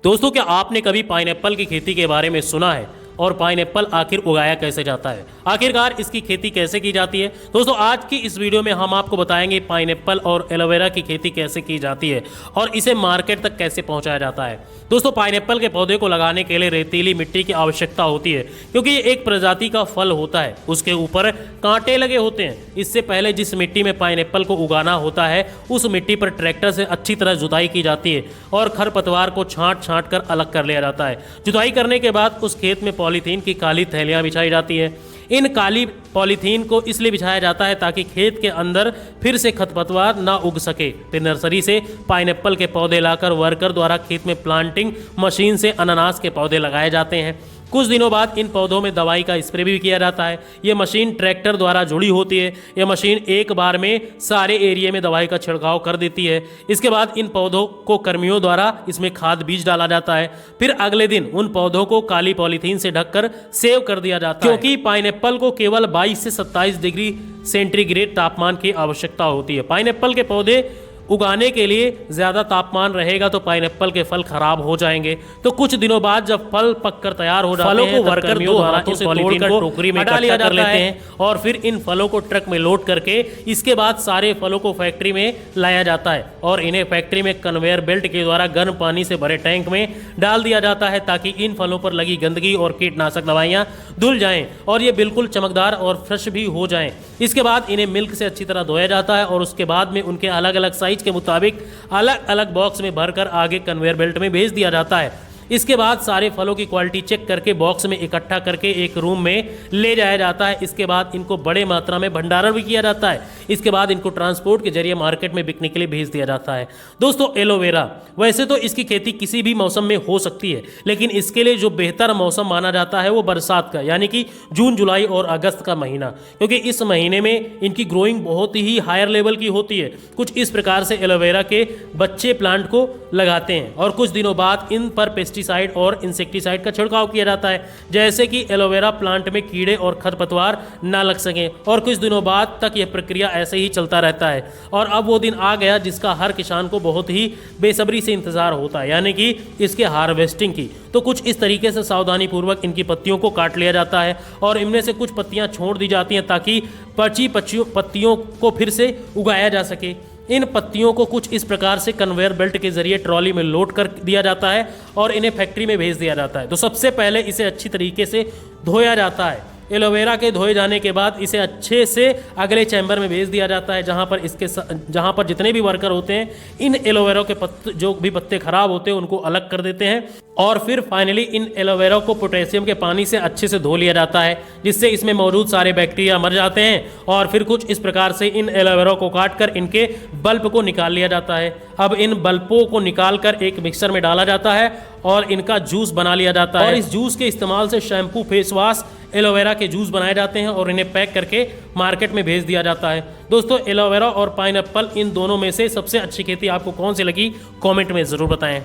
दोस्तों, क्या आपने कभी पाइनएप्पल की खेती के बारे में सुना है? और पाइनएप्पल आखिर उगाया कैसे जाता है? आखिरकार इसकी खेती कैसे की जाती है? दोस्तों, आज की इस वीडियो में हम आपको बताएंगे पाइनएप्पल और एलोवेरा की खेती कैसे की जाती है और इसे मार्केट तक कैसे पहुंचाया जाता है। दोस्तों, पाइनएप्पल के पौधे को लगाने के लिए रेतीली मिट्टी की आवश्यकता होती है, क्योंकि ये एक प्रजाति का फल होता है। उसके ऊपर कांटे लगे होते हैं। इससे पहले जिस मिट्टी में पाइनएप्पल को उगाना होता है, उस मिट्टी पर ट्रैक्टर से अच्छी तरह जुताई की जाती है और खरपतवार को छांट छांट कर अलग कर लिया जाता है। जुताई करने के बाद उस खेत में पॉलीथीन की काली थैलियां बिछाई जाती है। इन काली पॉलीथीन को इसलिए बिछाया जाता है ताकि खेत के अंदर फिर से खरपतवार ना उग सके। फिर नर्सरी से पाइनएप्पल के पौधे लाकर वर्कर द्वारा खेत में प्लांटिंग मशीन से अनानास के पौधे लगाए जाते हैं। कुछ दिनों बाद इन पौधों में दवाई का स्प्रे भी किया जाता है। ये मशीन ट्रैक्टर द्वारा जुड़ी होती है। यह मशीन एक बार में सारे एरिया में दवाई का छिड़काव कर देती है। इसके बाद इन पौधों को कर्मियों द्वारा इसमें खाद बीज डाला जाता है। फिर अगले दिन उन पौधों को काली पॉलीथीन से ढककर सेव कर दिया जाता है, क्योंकि पाइनएप्पल को केवल 22 से 27 डिग्री सेंटीग्रेड तापमान की आवश्यकता होती है। पाइनएप्पल के पौधे उगाने के लिए ज़्यादा तापमान रहेगा तो पाइनएप्पल के फल खराब हो जाएंगे। तो कुछ दिनों बाद जब फल पककर तैयार हो जाते हैं, वर्कर दो हाथों से तोड़कर टोकरी में डाल कर लेते हैं और फिर इन फलों को ट्रक में लोड करके इसके बाद सारे फलों को फैक्ट्री में लाया जाता है और इन्हें फैक्ट्री में कन्वेयर बेल्ट के द्वारा गर्म पानी से भरे टैंक में डाल दिया जाता है, ताकि इन फलों पर लगी गंदगी और कीटनाशक दवाइयाँ धुल जाएं और ये बिल्कुल चमकदार और फ्रेश भी हो जाएं। इसके बाद इन्हें मिल्क से अच्छी तरह धोया जाता है और उसके बाद में उनके अलग अलग साइज के मुताबिक अलग अलग बॉक्स में भरकर आगे कन्वेयर बेल्ट में भेज दिया जाता है। इसके बाद सारे फलों की क्वालिटी चेक करके बॉक्स में इकट्ठा करके एक रूम में ले जाया जाता है। इसके बाद इनको बड़े मात्रा में भंडारण भी किया जाता है। इसके बाद इनको ट्रांसपोर्ट के जरिए मार्केट में बिकने के लिए भेज दिया जाता है। दोस्तों, एलोवेरा वैसे तो इसकी खेती किसी भी मौसम में हो सकती है, लेकिन इसके लिए जो बेहतर मौसम माना जाता है वो बरसात का, यानी कि जून, जुलाई और अगस्त का महीना, क्योंकि इस महीने में इनकी ग्रोइंग बहुत ही हायर लेवल की होती है। कुछ इस प्रकार से एलोवेरा के बच्चे प्लांट को लगाते हैं और कुछ दिनों बाद इन पर पेस्टिसाइड और इंसेक्टिसाइड का छिड़काव किया जाता है, जैसे कि एलोवेरा प्लांट में कीड़े और खरपतवार ना लग सकें। और कुछ दिनों बाद तक यह प्रक्रिया ऐसे ही चलता रहता है। और अब वो दिन आ गया जिसका हर किसान को बहुत ही बेसब्री से इंतजार होता है, यानी कि इसके हार्वेस्टिंग की। तो कुछ इस तरीके से सावधानी पूर्वक इनकी पत्तियों को काट लिया जाता है और इनमें से कुछ पत्तियां छोड़ दी जाती हैं ताकि बची पत्तियों को फिर से उगाया जा सके। इन पत्तियों को कुछ इस प्रकार से कन्वेयर बेल्ट के जरिए ट्रॉली में लोड कर दिया जाता है और इन्हें फैक्ट्री में भेज दिया जाता है। तो सबसे पहले इसे अच्छी तरीके से धोया जाता है। एलोवेरा के धोए जाने के बाद इसे अच्छे से अगले चैम्बर में भेज दिया जाता है, जहां पर जितने भी वर्कर होते हैं इन एलोवेरा के जो भी पत्ते खराब होते हैं उनको अलग कर देते हैं और फिर फाइनली इन एलोवेरा को पोटेशियम के पानी से अच्छे से धो लिया जाता है, जिससे इसमें मौजूद सारे बैक्टीरिया मर जाते हैं। और फिर कुछ इस प्रकार से इन एलोवेरा को काटकर इनके बल्ब को निकाल लिया जाता है। अब इन बल्बों को निकालकर एक मिक्सर में डाला जाता है और इनका जूस बना लिया जाता है और इस जूस के इस्तेमाल से शैम्पू, फेस वॉश, एलोवेरा के जूस बनाए जाते हैं और इन्हें पैक करके मार्केट में भेज दिया जाता है। दोस्तों, एलोवेरा और पाइनएप्पल इन दोनों में से सबसे अच्छी खेती आपको कौन सी लगी, कमेंट में ज़रूर बताएं।